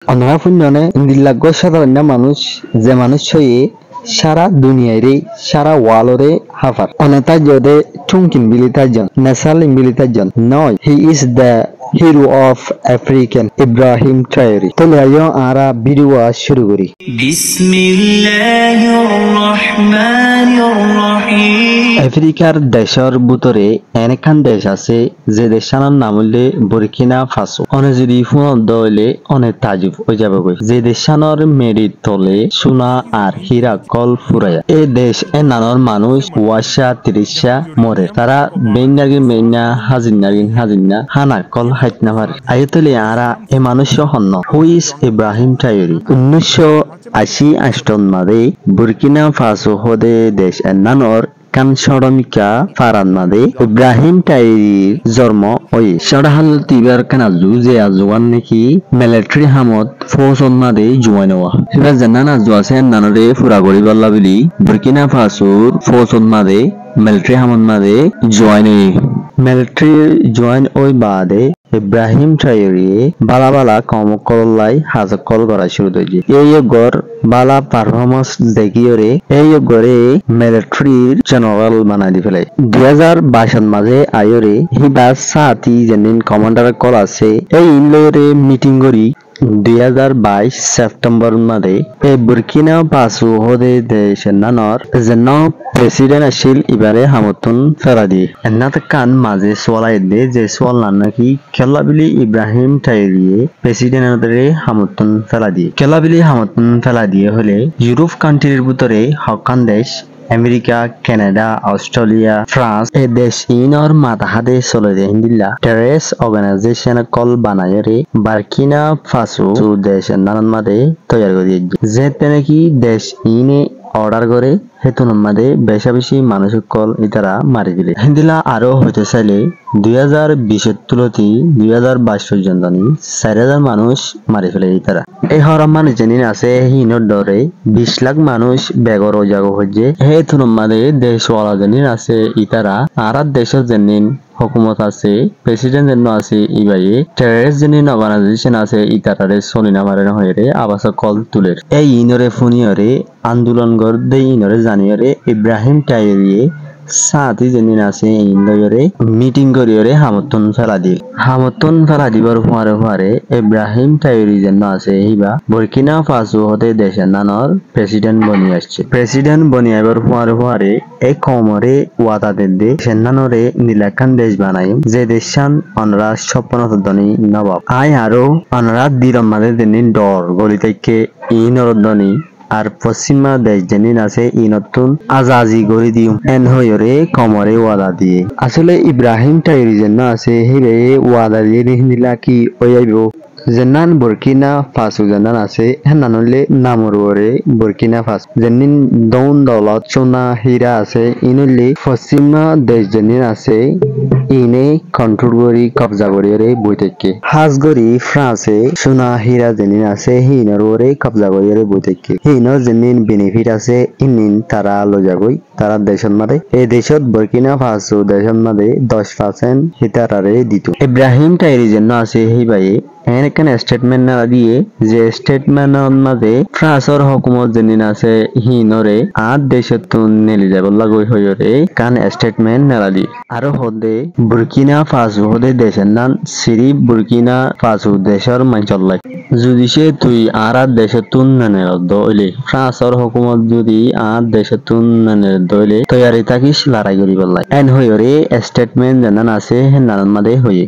অনারা পুণ্যনে দিল্লাগ সাধারণ মানুষ যে মানুষ হয়ে সারা দুনিয়ারে সারা ওয়ালরে হাফার অনেতা যদে টুমকিন বিলিতাজন নেসাল বিলিতাজন নয় he is the hero of African Ibrahim Traore তো লাইও আরা ভিডিও শুরু করি বিসমিল্লাহির রহমানির রহিম আফ্রিকার দেশের ভিতরে এনেখান দেশ আছে যে দেশানোর নাম হইলে বুরকিনা ফাসো অনে যদি ফোন দইলে অনেক তাজুব হয়ে যাবে যে দেশানোর মেরির তলে সোনা আর হীরা কল ফুরাইয়া এই দেশ এ নানোর মানুষ ওয়াশা তিরিশা মরে তারা বেইনাগিন বেইনা হাজিনা হানা কল হাইতনা পারে আয়তলে আরা এ মানুষ হন্ন হুইস ইব্রাহিম ট্রায়োরি 1980 মাদে বুরকিনা ফাসো হদে দেশ এ নানোর কান সরমিকা ফারান মাদে ইব্রাহিম ট্রায়োরির জন্ম হয় সরহাল তিবার কানাজু যে আজওয়ান নাকি মিলিটারি হামত ফৌজন মাদে জুয়ানোয়া সিবা জান্নান আজু আছে নানরে ফুরা গরি বল্লা বিলি বুরকিনা ফাসোর ফৌজন মাদে মিলিটারি হামত মাদে জয়েনে মিলিটারি জয়েন ওই বাদে ইব্রাহিম ট্রায়োরি বালা কম কলাই হাজক কল করা শুরু হয়েছে এই গর বালা পারফরমেন্স দেখিয়রে এই গরে মিলিটারির জেনারেল বানাই দি ফেলে 2022 মাঝে আয়রে হিবাস সাথী জেনিন কমান্ডার কল আছে এই ইনলরে মিটিং করি 2022 সেপ্টেম্বর মাদে এই বুরকিনা ফাসো হদে দেশের নানর যেন প্রেসিডেন্ট আছিল ইবারে হামতুন ফেরাদি এনাত কান মাঝে সোয়ালাই দে যে সোয়াল নাকি খেলাবিলি ইব্রাহিম ট্রায়োরিয়ে প্রেসিডেন্টরে হামতুন ফেরাদি খেলাবিলি হামতুন ফেরাদি হলে ইউরোপ কান্ট্রির ভিতরে হকান দেশ আমেরিকা কানাডা অস্ট্রেলিয়া ফ্রান্স এ দেশ ইনর মাতাহাদে চলে দে হিন্দিল্লা টেরেস অর্গানাইজেশন কল বানায়রে বার্কিনা ফাসো দেশ নানান মাদে তৈরি করে যে নাকি দেশ ইনে অর্ডার করে হেতুন মাদে বেশি মানুষ কল ইতারা মারি দিলে হিন্দিলা আরো হইতে চাইলে 2020 তুলতি 2022 পর্যন্ত 4000 মানুষ মারি ফেলে ইতারা এই হরাম মানুষ যেদিন আছে হিনোর ডরে 20 লাখ মানুষ বেগর ও জাগো হচ্ছে হেতুন মাদে দেশওয়ালা যেদিন আছে ইতারা আর দেশের যেদিন হুকুমত আছে প্রেসিডেন্ট যেন আছে ইবাইয়ে টেররিস্ট যেদিন অর্গানাইজেশন আছে ইতারারে সলিনা মারেন হয়ে আবাস কল তুলের এই ইনরে ফুনিয়রে আন্দোলন গড়ে ইনরে জানিয়রে ইব্রাহিম ট্রায়োরিয়ে সাথী যেদিন আছে ইন্দরে মিটিং করিয়রে হামতুন ফেলা দিবার ফুয়ারে ইব্রাহিম ট্রায়োরি যেন আছে হিবা বুরকিনা ফাসো হতে দেশের নানর প্রেসিডেন্ট বনি আসছে প্রেসিডেন্ট বনি আইবার ফুয়ারে এই কমরে ওয়াদা দে সেনানরে নীলাখান দেশ বানাই যে দেশান অনরা স্বপ্নতনি নবাব আই আরো অনরা দিরম মাঝে দিন ডর গলি থেকে ইনরদনি আর পশ্চিমা দেশ যেদিন আছে ই নতুন আজাজি গড়ি দিও এন হয়রে কমরে ওয়াদা দিয়ে আসলে ইব্রাহিম ট্রায়োরি যেন আছে হিরে ওয়াদা দিয়ে নিলা কি ওয়াইব যেনান বুরকিনা ফাসো যেনান আছে হেনানলে নামররে বুরকিনা ফাসো যেনিন দৌন দৌলত সোনা হীরা আছে ইনলে পশ্চিমা দেশ যেনিন আছে ইনে কন্ট্রোল করি কবজা করিরে বইতেকে হাজগরি ফ্রান্সে সোনা হীরা যেনিন আছে হিনররে কবজা করিরে বইতেকে হিনর যেনিন বেনিফিট আছে ইনিন তারা লজাগই তারা দেশত মারে এই দেশত বুরকিনা ফাসো দেশত মারে 10% হিতারারে দিত ইব্রাহিম ট্রায়োরি যেন আছে হিবাই এখানে স্টেটমেন্ট না দিয়ে যে স্টেটমেন্টের মাঝে ফ্রান্সের হুকুমত যেদিন আছে হিনরে আর দেশের তুন নেলি যাব লাগই হইরে কান স্টেটমেন্ট নেলা দি আরো হদে বুরকিনা ফাসো হদে দেশের নাম সিরি বুরকিনা ফাসো দেশের মাইচল্লাই যদি সে তুই আর দেশের তুন নেনে দইলে ফ্রান্সের হুকুমত যদি আর দেশের তুন নেনে দইলে তৈয়ারি থাকিস লড়াই করি বললাই এন হইরে স্টেটমেন্ট জানান আছে হেনার মাঝে হয়ে